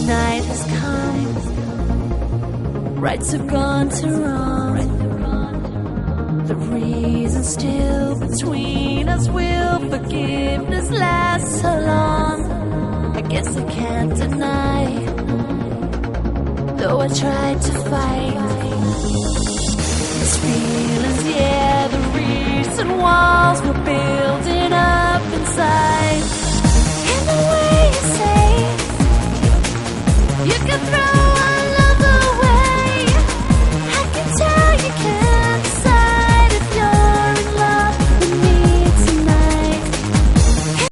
night has come, rights have gone to wrong. The reason still between us, will forgiveness last so long? I guess I can't deny, though I tried to fight these feelings. Yeah, the recent walls were building